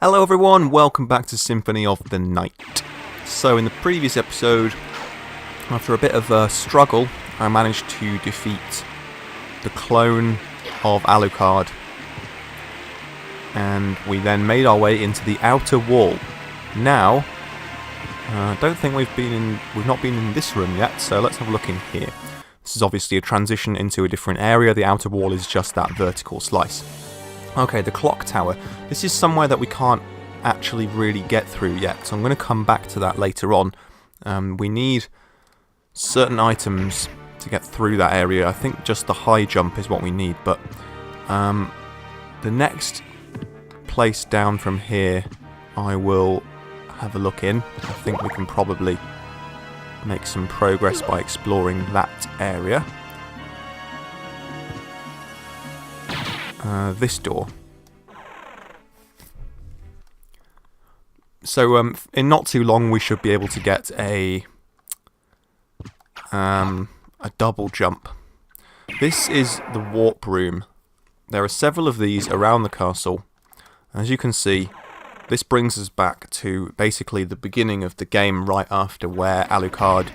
Hello everyone, welcome back to Symphony of the Night. So in the previous episode, after a bit of a struggle, I managed to defeat the clone of Alucard. And we then made our way into the outer wall. Now, I don't think we've not been in this room yet, so let's have a look in here. This is obviously a transition into a different area. The outer wall is just that vertical slice. Okay, the clock tower. This is somewhere that we can't actually really get through yet, so I'm going to come back to that later on. We need certain items to get through that area. I think just the high jump is what we need, but the next place down from here I will have a look in. I think we can probably make some progress by exploring that area. This door. So in not too long we should be able to get a double jump. This is the warp room. There are several of these around the castle. As you can see, this brings us back to basically the beginning of the game, right after where Alucard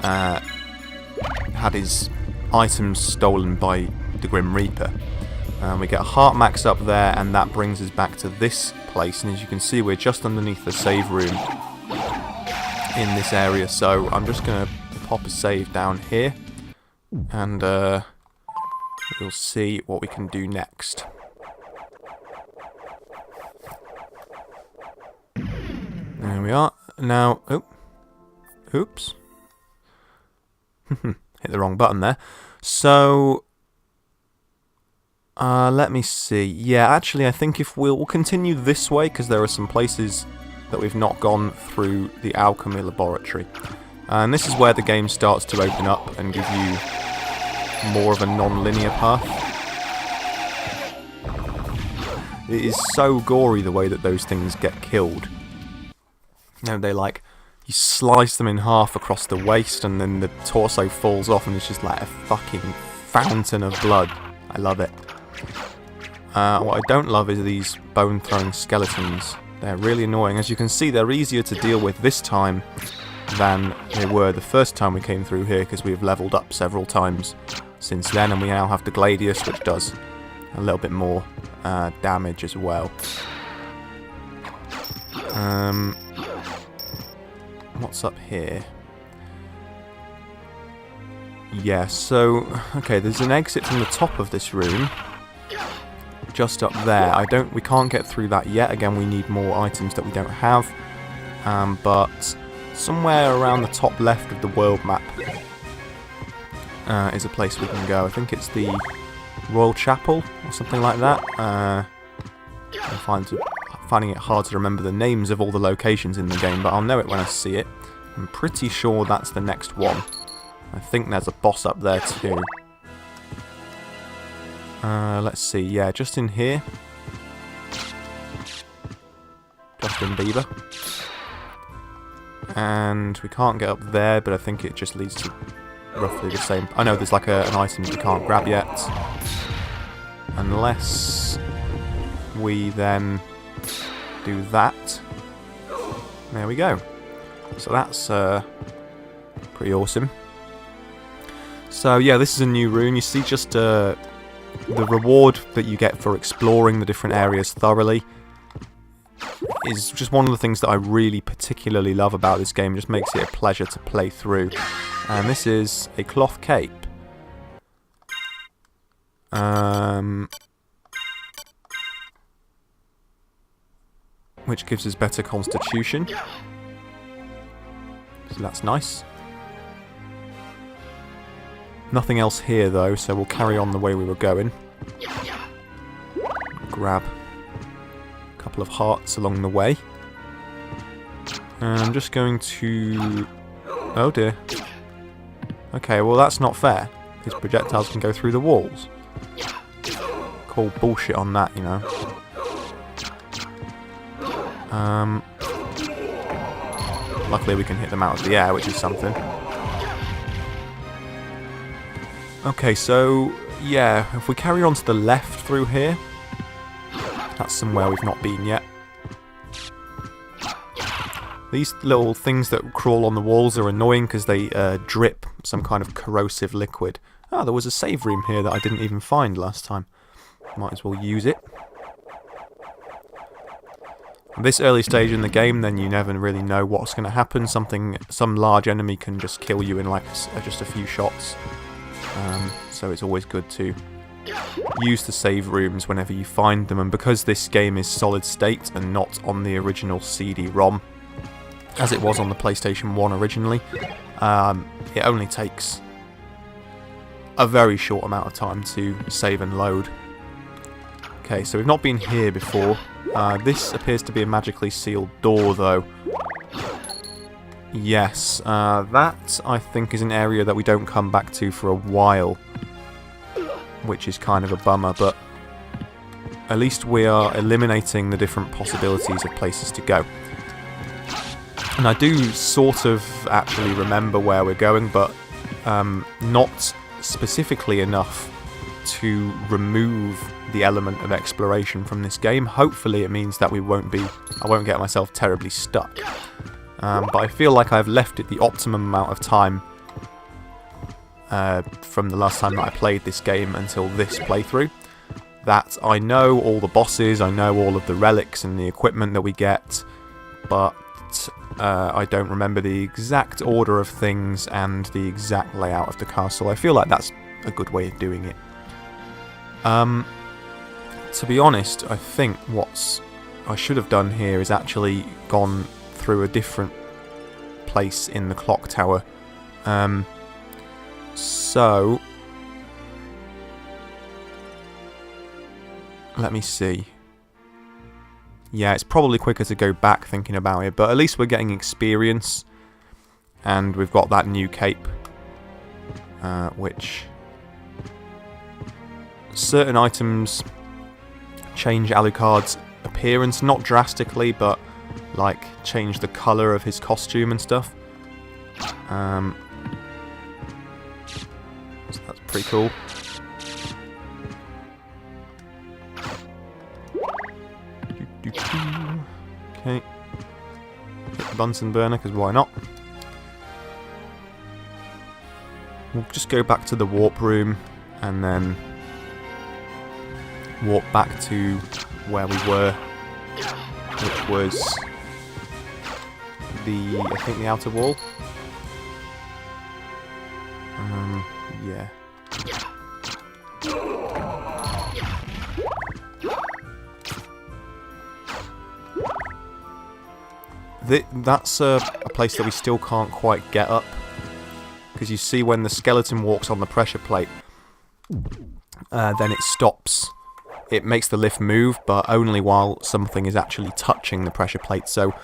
had his items stolen by the Grim Reaper. We get a heart max up there, and that brings us back to this place. And as you can see, we're just underneath the save room in this area. So I'm just going to pop a save down here, and we'll see what we can do next. There we are. Now, oops. Hit the wrong button there. So let me see. Yeah, actually, I think if we'll continue this way, because there are some places that we've not gone through the alchemy laboratory. And this is where the game starts to open up and give you more of a non-linear path. It is so gory the way that those things get killed. You know, you slice them in half across the waist, and then the torso falls off, and it's just like a fucking fountain of blood. I love it. What I don't love is these bone-throwing skeletons. They're really annoying. As you can see, they're easier to deal with this time than they were the first time we came through here, because we've leveled up several times since then, and we now have the Gladius, which does a little bit more damage as well. What's up here? Yeah, so okay, there's an exit from the top of this room, just up there. We can't get through that yet. Again, we need more items that we don't have. But somewhere around the top left of the world map is a place we can go. I think it's the Royal Chapel or something like that. I'm finding it hard to remember the names of all the locations in the game, but I'll know it when I see it. I'm pretty sure that's the next one. I think there's a boss up there too. Let's see, yeah, just in here. Justin Bieber. And we can't get up there, but I think it just leads to roughly the same. I know there's like an item we can't grab yet. Unless we then do that. There we go. So that's pretty awesome. So yeah, this is a new rune. You see just the reward that you get for exploring the different areas thoroughly is just one of the things that I really particularly love about this game. It just makes it a pleasure to play through. And this is a cloth cape. Which gives us better constitution. So that's nice. Nothing else here though, so we'll carry on the way we were going. Grab a couple of hearts along the way. And I'm just going to... Oh dear. Okay, well that's not fair. These projectiles can go through the walls. Call bullshit on that, you know. Luckily we can hit them out of the air, which is something. Okay, so yeah, if we carry on to the left through here, that's somewhere we've not been yet. These little things that crawl on the walls are annoying because they drip some kind of corrosive liquid. Ah, there was a save room here that I didn't even find last time. Might as well use it. At this early stage in the game, then you never really know what's going to happen. Some large enemy can just kill you in like just a few shots. So it's always good to use the save rooms whenever you find them. And because this game is solid state and not on the original CD-ROM, as it was on the PlayStation 1 originally, it only takes a very short amount of time to save and load. Okay, so we've not been here before. This appears to be a magically sealed door, though. Yes, that, I think, is an area that we don't come back to for a while, which is kind of a bummer, but at least we are eliminating the different possibilities of places to go. And I do sort of actually remember where we're going, but not specifically enough to remove the element of exploration from this game. Hopefully it means that I won't get myself terribly stuck. But I feel like I've left it the optimum amount of time from the last time that I played this game until this playthrough, that I know all the bosses, I know all of the relics and the equipment that we get, but I don't remember the exact order of things and the exact layout of the castle. I feel like that's a good way of doing it. To be honest, I think what I should have done here is actually gone through a different place in the clock tower. So let me see. Yeah, it's probably quicker to go back thinking about it, but at least we're getting experience, and we've got that new cape, which certain items change Alucard's appearance, not drastically, but like change the colour of his costume and stuff. So that's pretty cool. Okay. Hit the Bunsen burner, because why not? We'll just go back to the warp room and then walk back to where we were, which was I think the outer wall. Yeah. That's a place that we still can't quite get up, because you see when the skeleton walks on the pressure plate, then it stops. It makes the lift move, but only while something is actually touching the pressure plate. So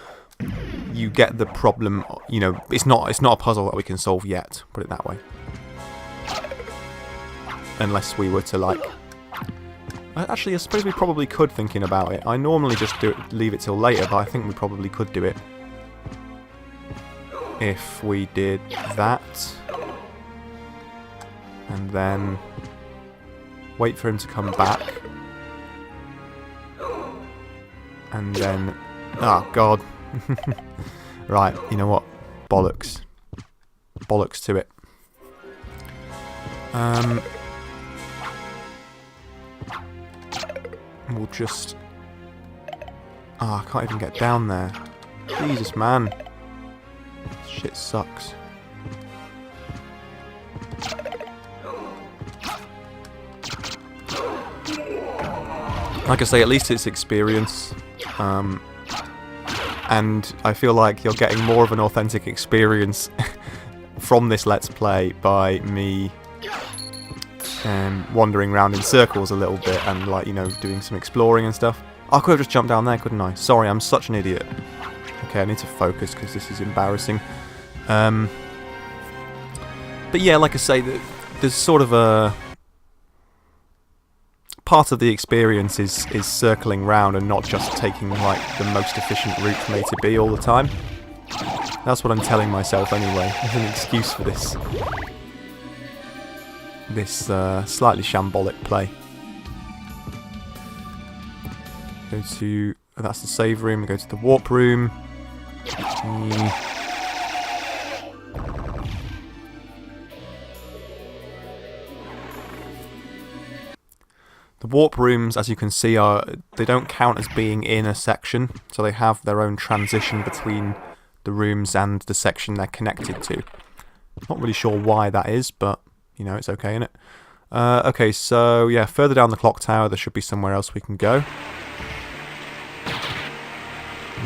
you get the problem. You know, it's not a puzzle that we can solve yet. Put it that way. Unless we were to like. Actually, I suppose we probably could, thinking about it. I normally just leave it till later, but I think we probably could do it if we did that, and then wait for him to come back, and then oh god. Right, you know what, bollocks to it. We'll just I can't even get down there. Jesus, man, shit sucks. Like I say, at least it's experience, and I feel like you're getting more of an authentic experience from this Let's Play by me wandering around in circles a little bit and, like, you know, doing some exploring and stuff. I could have just jumped down there, couldn't I? Sorry, I'm such an idiot. Okay, I need to focus because this is embarrassing. But yeah, like I say, there's sort of a part of the experience is circling round and not just taking like the most efficient route from A to B all the time. That's what I'm telling myself anyway. There's an excuse for this slightly shambolic play. Go to that's the save room. Go to the warp room. The warp rooms, as you can see, they don't count as being in a section, so they have their own transition between the rooms and the section they're connected to. Not really sure why that is, but, you know, it's okay, innit? Okay, so, yeah, further down the clock tower, there should be somewhere else we can go.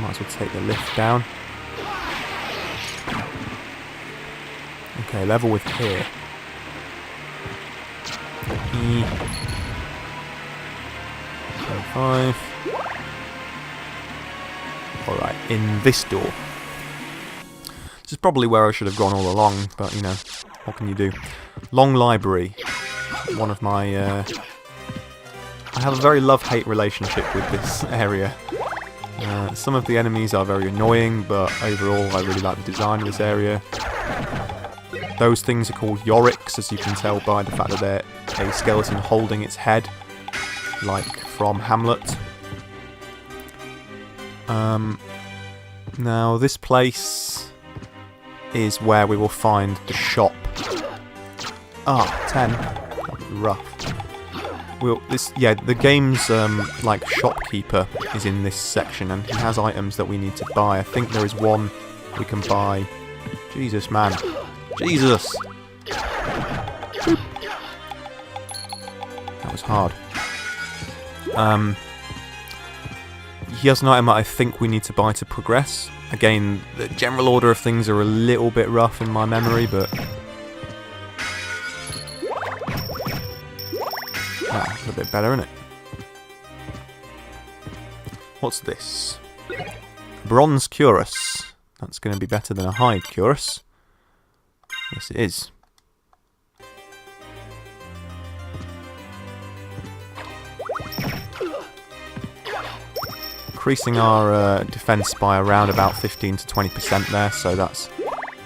Might as well take the lift down. Okay, level with here. 5. Alright, in this door. This is probably where I should have gone all along, but, you know, what can you do? Long library. One of my... I have a very love-hate relationship with this area. Some of the enemies are very annoying, but overall I really like the design of this area. Those things are called Yoriks, as you can tell by the fact that they're a skeleton holding its head, like from Hamlet. Now this place is where we will find the shop. 10. That'd be rough. The game's like shopkeeper is in this section, and he has items that we need to buy. I think there is one we can buy. Jesus, man. Jesus! Boop. That was hard. He has an item that I think we need to buy to progress. Again, the general order of things are a little bit rough in my memory, but... a little bit better, isn't it? What's this? Bronze Cuirass. That's going to be better than a hide Cuirass. Yes, it is. Increasing our defense by around about 15 to 20% there, so that's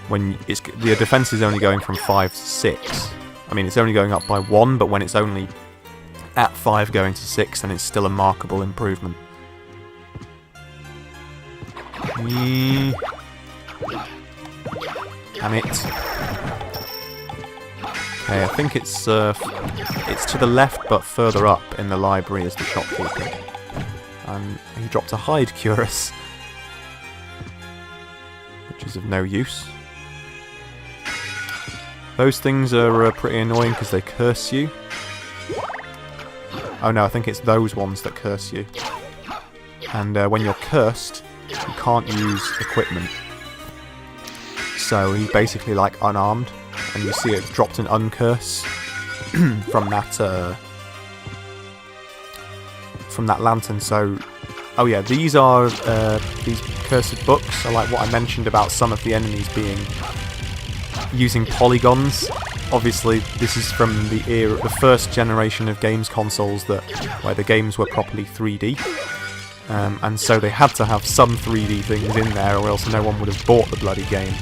when the defense is only going from 5 to 6. I mean, it's only going up by 1, but when it's only at 5 going to 6, then it's still a markable improvement. Damn it. Okay, I think it's to the left, but further up in the library is the shopkeeper. And he dropped a hide cuirass, which is of no use. Those things are pretty annoying because they curse you. Oh no, I think it's those ones that curse you. And when you're cursed, you can't use equipment. So he's basically like unarmed, and you see it dropped an uncurse from that lantern. So, oh yeah, these are these cursed books are like what I mentioned about some of the enemies being using polygons. Obviously, this is from the first generation of games consoles where the games were properly 3D, and so they had to have some 3D things in there, or else no one would have bought the bloody game.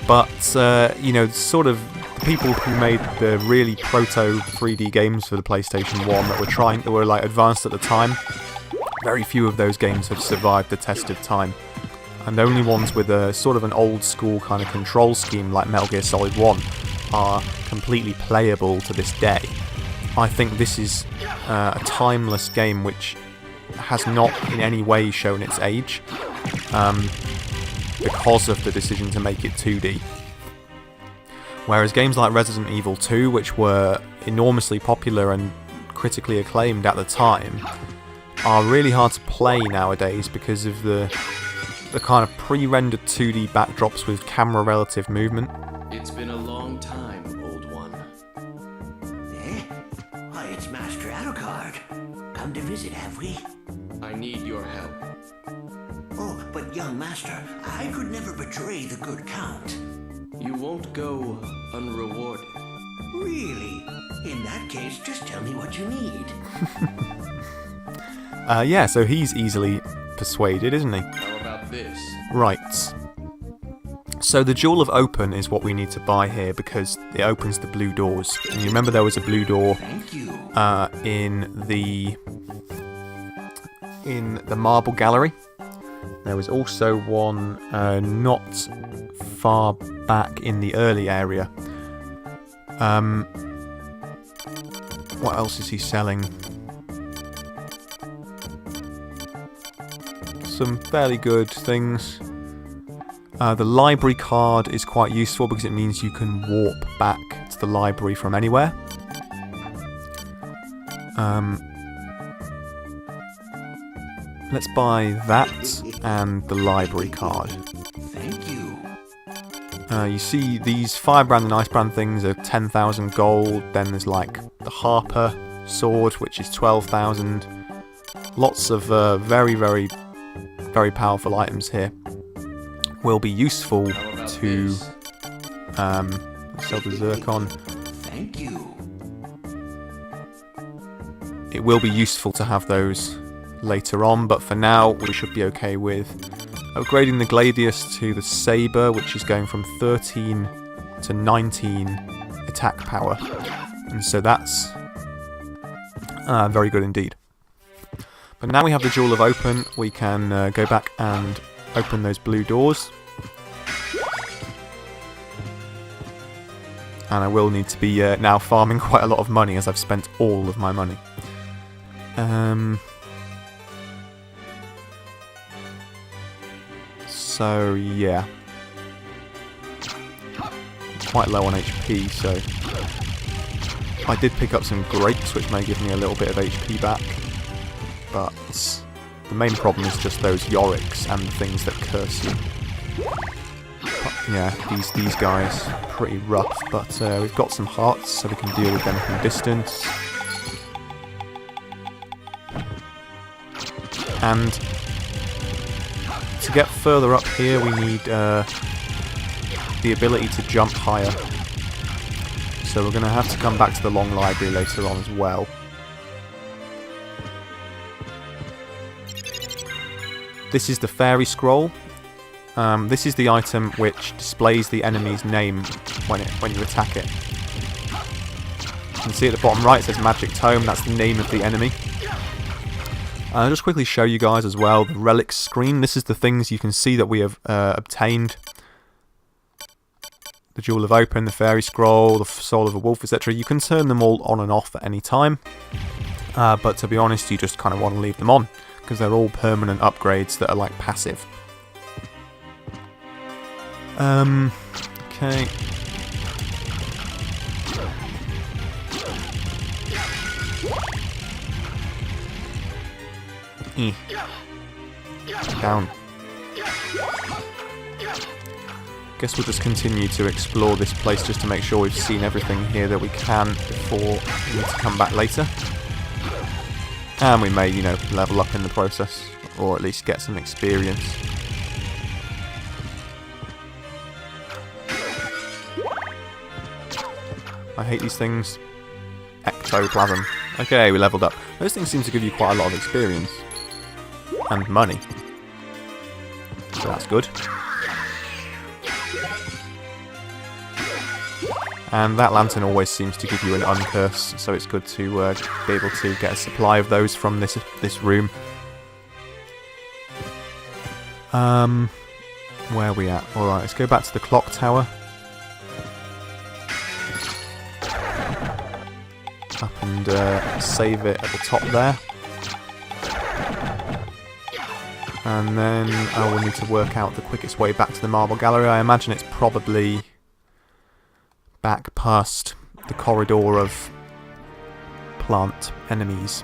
But you know, sort of the people who made the really proto 3D games for the PlayStation 1 that were like advanced at the time, very few of those games have survived the test of time. And only ones with a sort of an old school kind of control scheme like Metal Gear Solid 1 are completely playable to this day. I think this is a timeless game which has not in any way shown its age because of the decision to make it 2D. Whereas games like Resident Evil 2, which were enormously popular and critically acclaimed at the time, are really hard to play nowadays because of the kind of pre-rendered 2D backdrops with camera relative movement. It's been a long time, old one. Eh? Why, it's Master Alucard. Come to visit, have we? I need your help. Oh, but young master, I could never betray the good count. You won't go unrewarded. Really? In that case, just tell me what you need. Yeah, so he's easily persuaded, isn't he? How about this? Right. So the Jewel of Open is what we need to buy here because it opens the blue doors. And you remember there was a blue door Thank you. in the marble gallery. There was also one not far back in the early area. What else is he selling? Some fairly good things. The library card is quite useful because it means you can warp back to the library from anywhere. Let's buy that and the library card. Thank you. You see these firebrand and icebrand things are 10,000 gold. Then there's like the Harper sword, which is 12,000. Lots of very, very, very powerful items here. Will be useful to sell the zircon. Thank you. It will be useful to have those later on, but for now we should be okay with upgrading the Gladius to the Sabre, which is going from 13 to 19 attack power, and so that's very good indeed. But now we have the Jewel of Open, we can go back and open those blue doors. And I will need to be now farming quite a lot of money as I've spent all of my money. So yeah. Quite low on HP, so I did pick up some grapes which may give me a little bit of HP back. But the main problem is just those Yoriks and the things that curse you. But, yeah, these guys are pretty rough, but we've got some hearts, so we can deal with them from distance. And to get further up here, we need the ability to jump higher. So we're going to have to come back to the Long Library later on as well. This is the Fairy Scroll. This is the item which displays the enemy's name when you attack it. You can see at the bottom right it says Magic Tome, that's the name of the enemy. I'll just quickly show you guys as well the relics screen. This is the things you can see that we have obtained. The Jewel of Open, the Fairy Scroll, the Soul of a Wolf, etc. You can turn them all on and off at any time. But to be honest, you just kind of want to leave them on, because they're all permanent upgrades that are like passive. Okay. Down. Guess we'll just continue to explore this place just to make sure we've seen everything here that we can before we need to come back later. And we may, you know, level up in the process, or at least get some experience. I hate these things. Ectoplasm. Okay, we leveled up. Those things seem to give you quite a lot of experience. And money. So that's good. And that lantern always seems to give you an uncurse, so it's good to be able to get a supply of those from this room. Where are we at? Alright, let's go back to the clock tower. Up and save it at the top there. And then I will need to work out the quickest way back to the marble gallery. I imagine it's probably back past the corridor of plant enemies.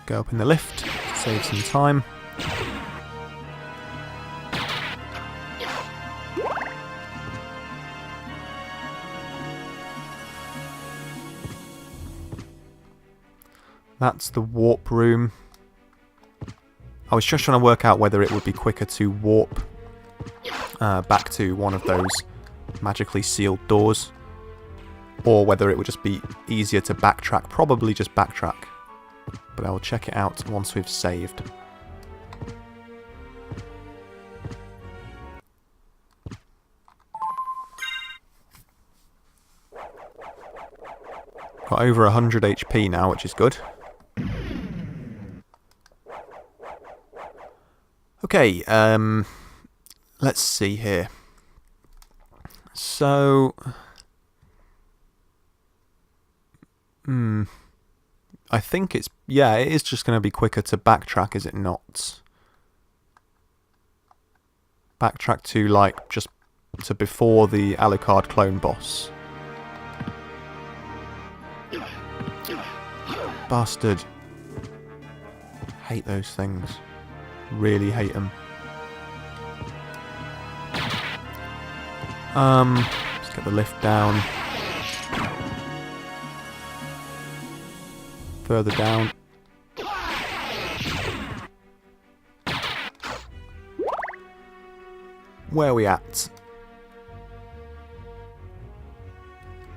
Go up in the lift, save some time. That's the warp room. I was just trying to work out whether it would be quicker to warp back to one of those magically sealed doors, or whether it would just be easier to backtrack. Probably just backtrack, but I will check it out once we've saved. Got over 100 HP now, which is good. Okay, let's see here. So, I think it is just going to be quicker to backtrack, is it not? Backtrack to, like, just to before the Alucard clone boss. Bastard. Hate those things. Really hate them. Let's get the lift down. Further down. Where are we at?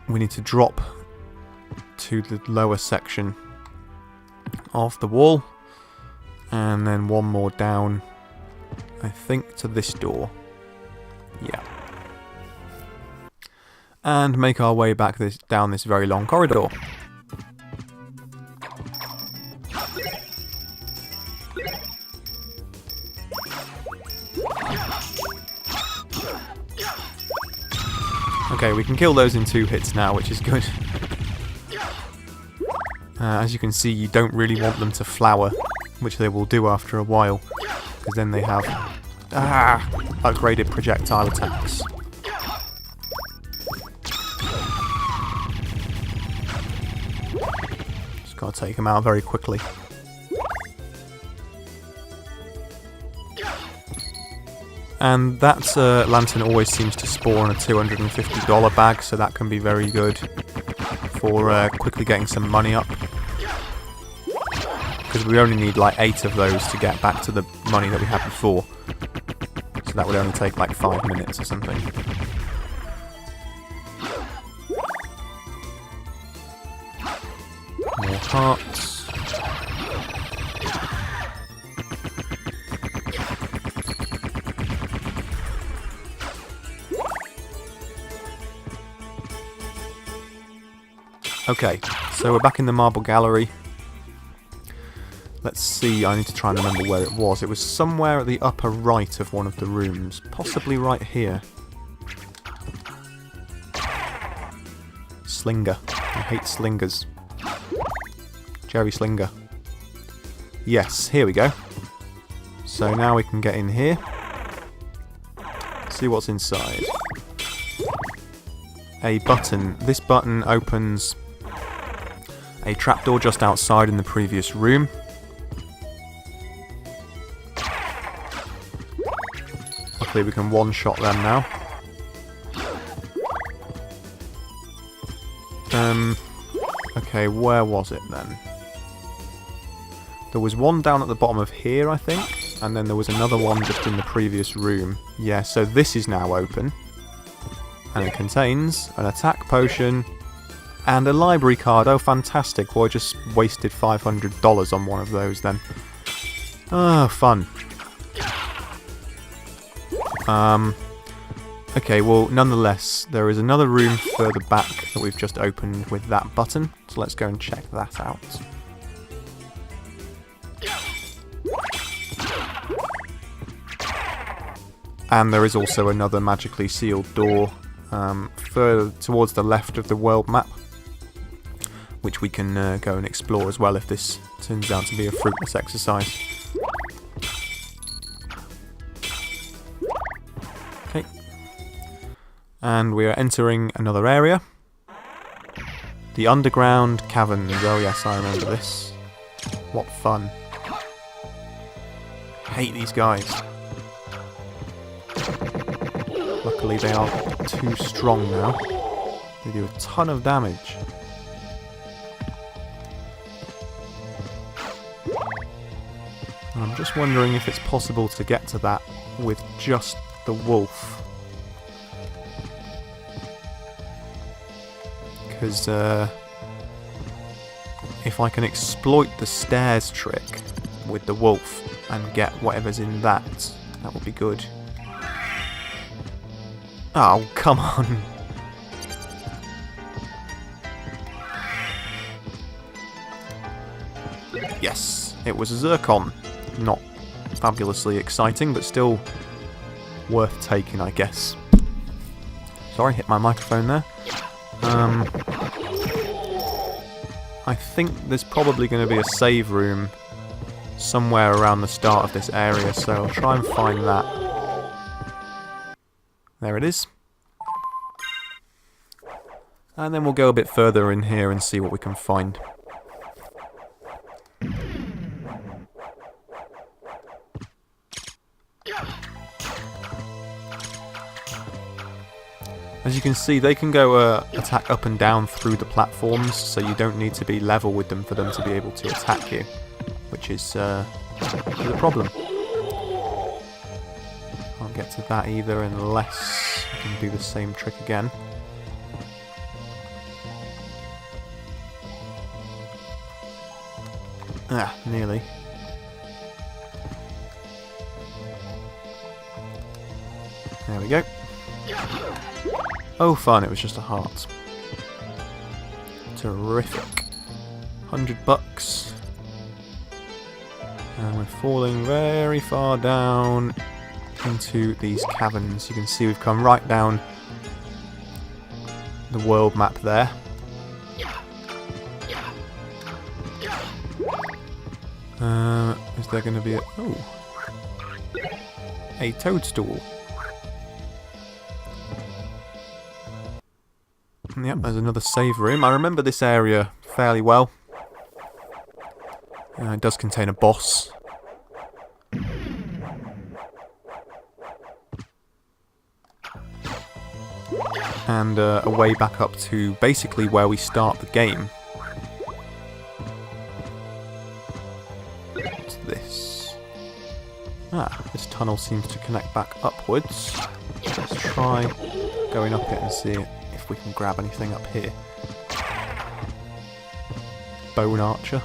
We need to drop to the lower section of the wall. And then one more down, I think, to this door. Yeah. And make our way back down this very long corridor. Okay, we can kill those in 2 hits now, which is good. As you can see, you don't really want them to flower, which they will do after a while, because then they have upgraded projectile attacks. Just gotta take them out very quickly. And that lantern always seems to spawn a $250 bag, so that can be very good for quickly getting some money up. Because we only need like 8 of those to get back to the money that we had before. So that would only take like 5 minutes or something. More hearts. Okay, so we're back in the marble gallery. Let's see, I need to try and remember where it was. It was somewhere at the upper right of one of the rooms. Possibly right here. Slinger. I hate slingers. Jerry Slinger. Yes, here we go. So now we can get in here. See what's inside. A button. This button opens a trapdoor just outside in the previous room. Luckily we can one-shot them now. Okay, where was it then? There was one down at the bottom of here, I think, and then there was another one just in the previous room. Yeah, so this is now open. And it contains an attack potion and a library card. Oh, fantastic. Well, I just wasted $500 on one of those then. Oh, fun. Okay, well, nonetheless, there is another room further back that we've just opened with that button. So let's go and check that out. And there is also another magically sealed door further towards the left of the world map, which we can go and explore as well if this turns out to be a fruitless exercise. Okay. And we are entering another area. The Underground Caverns. Oh yes, I remember this. What fun. Hate these guys. Luckily they are too strong now. They do a ton of damage. And I'm just wondering if it's possible to get to that with just the wolf. Because if I can exploit the stairs trick with the wolf and get whatever's in that, that would be good. Oh, come on. Yes, it was a zircon, not fabulously exciting, but still worth taking, I guess. Sorry, hit my microphone there. I think there's probably going to be a save room somewhere around the start of this area, so I'll try and find that. There it is. And then we'll go a bit further in here and see what we can find. As you can see, they can go attack up and down through the platforms, so you don't need to be level with them for them to be able to attack you, which is the problem. Can't get to that either unless I can do the same trick again. Ah, nearly. There we go. Oh fun, it was just a heart. Terrific. $100. And we're falling very far down into these caverns. You can see we've come right down the world map there. Is there going to be a toadstool? Yep, there's another save room. I remember this area fairly well. It does contain a boss. And a way back up to basically where we start the game. What's this? Ah, this tunnel seems to connect back upwards. Let's try going up it and see if we can grab anything up here. Bone archer.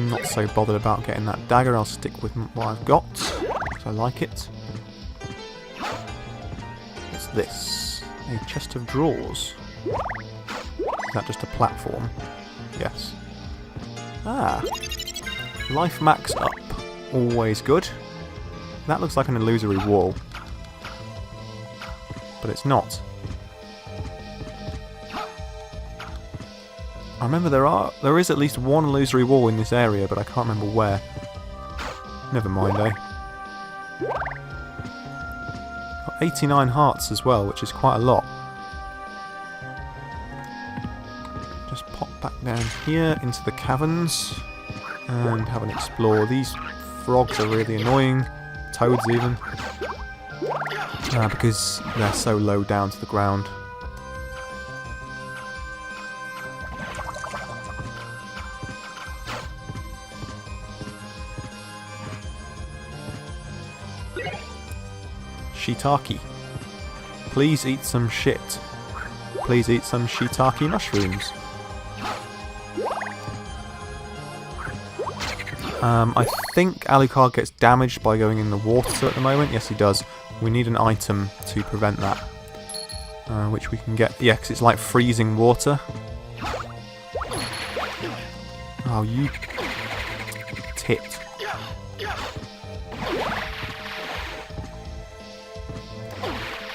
Not so bothered about getting that dagger. I'll stick with what I've got, because I like it. What's this? A chest of drawers. Is that just a platform? Yes. Ah. Life max up. Always good. That looks like an illusory wall. But it's not. I remember there is at least one illusory wall in this area, but I can't remember where. Never mind, eh? Got 89 hearts as well, which is quite a lot. Just pop back down here into the caverns and have an explore. These frogs are really annoying. Toads even. Because they're so low down to the ground. Shiitake. Please eat some shit. Please eat some shiitake mushrooms. I think Alucard gets damaged by going in the water at the moment. Yes, he does. We need an item to prevent that. Which we can get. Yeah, because it's like freezing water. Oh, you tit.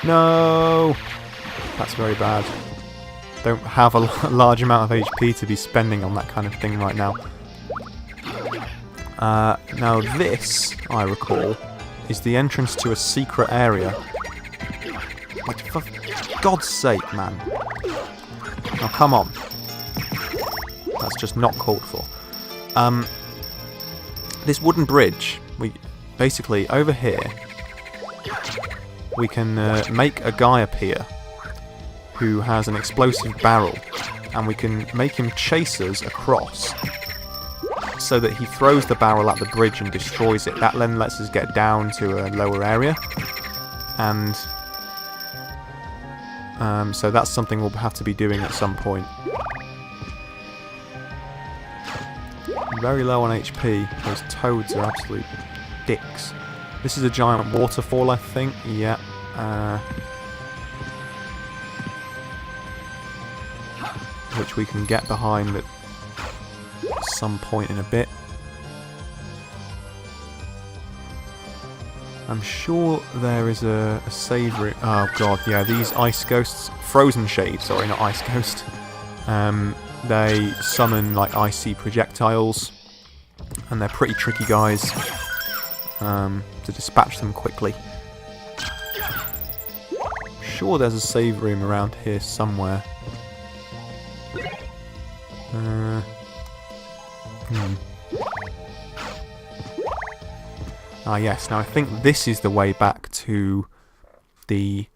No! That's very bad. Don't have a large amount of HP to be spending on that kind of thing right now. Now this, I recall, is the entrance to a secret area. Like, for God's sake, man. Now come on. That's just not called for. This wooden bridge, basically over here, we can make a guy appear who has an explosive barrel, and we can make him chase us across so that he throws the barrel at the bridge and destroys it. That then lets us get down to a lower area, and so that's something we'll have to be doing at some point. Very low on HP. Those toads are absolute dicks. This is a giant waterfall, I think. Yeah. Which we can get behind at some point in a bit. I'm sure there is a save room. Oh god, yeah, these ice ghosts, frozen shade, sorry, not ice ghost. They summon like icy projectiles, and they're pretty tricky guys to dispatch them quickly. I'm sure there's a save room around here somewhere. Ah yes, now I think this is the way back to the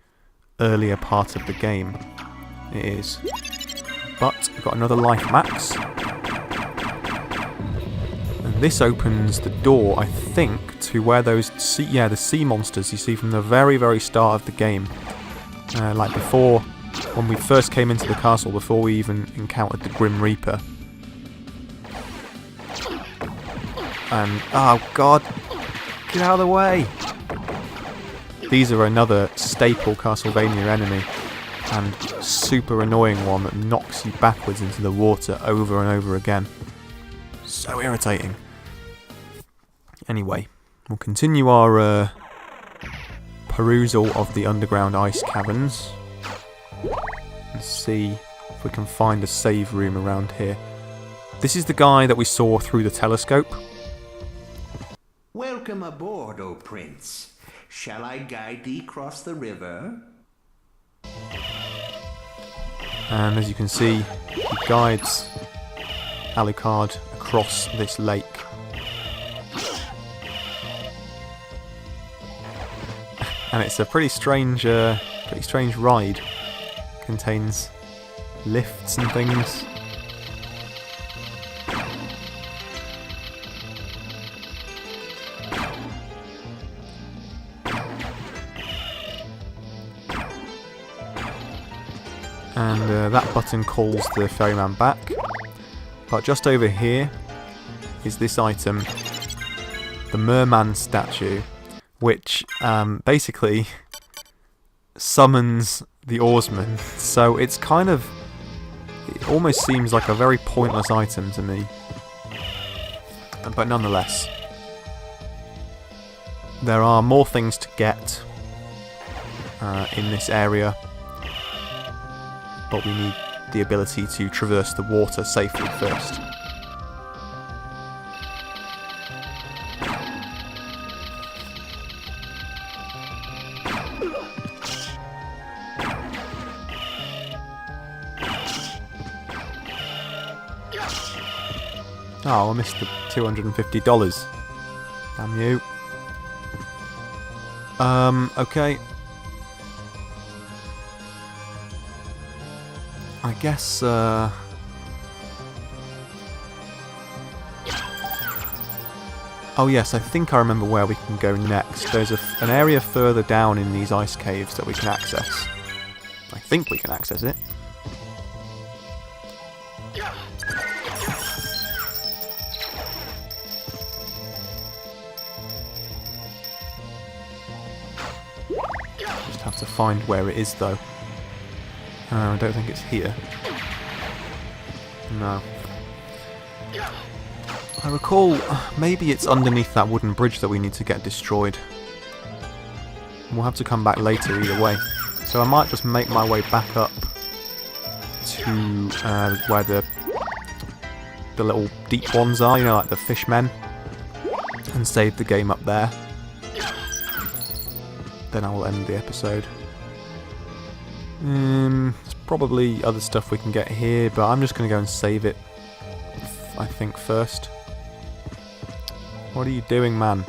earlier part of the game. It is. But we've got another life max. And this opens the door, I think, to where those the sea monsters you see from the very, very start of the game. Like before, when we first came into the castle, before we even encountered the Grim Reaper. And, oh god, get out of the way! These are another staple Castlevania enemy, and super annoying one that knocks you backwards into the water over and over again. So irritating. Anyway, we'll continue our perusal of the underground ice caverns and see if we can find a save room around here. This is the guy that we saw through the telescope. Welcome aboard, O Prince. Shall I guide thee across the river? And as you can see, he guides Alucard across this lake. And it's a pretty strange ride. Contains lifts and things. And that button calls the ferryman back. But just over here is this item, the Merman Statue, which basically summons the oarsman. So it's kind of... it almost seems like a very pointless item to me. But nonetheless, there are more things to get in this area. But we need the ability to traverse the water safely first. Oh, I missed the $250. Damn you. Okay. I guess, oh yes, I think I remember where we can go next. There's an area further down in these ice caves that we can access. I think we can access it. Just have to find where it is though. I don't think it's here. No. I recall, maybe it's underneath that wooden bridge that we need to get destroyed. We'll have to come back later either way. So I might just make my way back up to where the little deep ones are, you know, like the fishmen, and save the game up there. Then I will end the episode. There's probably other stuff we can get here, but I'm just going to go and save it, I think, first. What are you doing, man?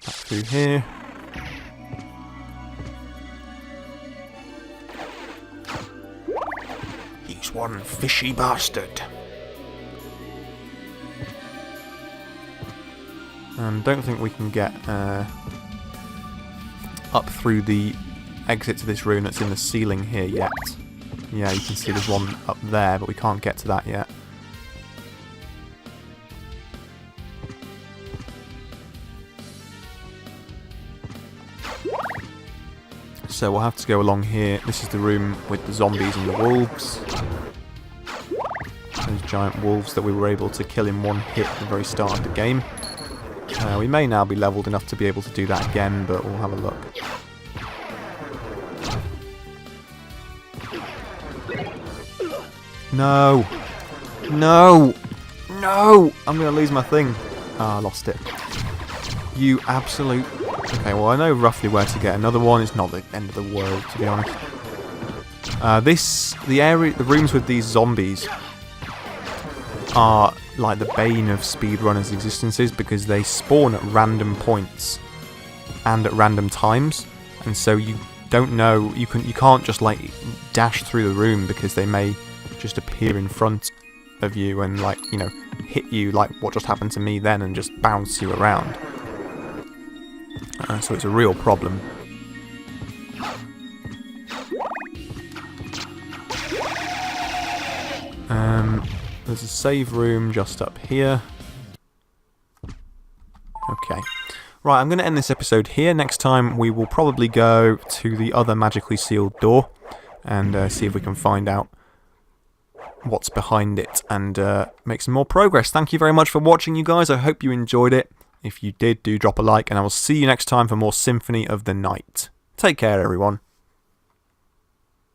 Back through here. He's one fishy bastard. And don't think we can get up through the exit to this room that's in the ceiling here yet. Yeah, you can see there's one up there, but we can't get to that yet. So we'll have to go along here. This is the room with the zombies and the wolves. Those giant wolves that we were able to kill in one hit at the very start of the game. We may now be leveled enough to be able to do that again, but we'll have a look. No! No! No! I'm going to lose my thing. Ah, I lost it. You absolute... Okay, well I know roughly where to get another one. It's not the end of the world, to be honest. The rooms with these zombies are like the bane of speedrunners' existences because they spawn at random points and at random times, and so you don't know, you can't just like dash through the room because they may just appear in front of you and, like, you know, hit you like what just happened to me then and just bounce you around. So it's a real problem. There's a save room just up here. Okay. Right, I'm going to end this episode here. Next time we will probably go to the other magically sealed door and see if we can find out what's behind it and make some more progress. Thank you very much for watching, you guys. I hope you enjoyed it. If you did, do drop a like, and I will see you next time for more Symphony of the Night. Take care, everyone.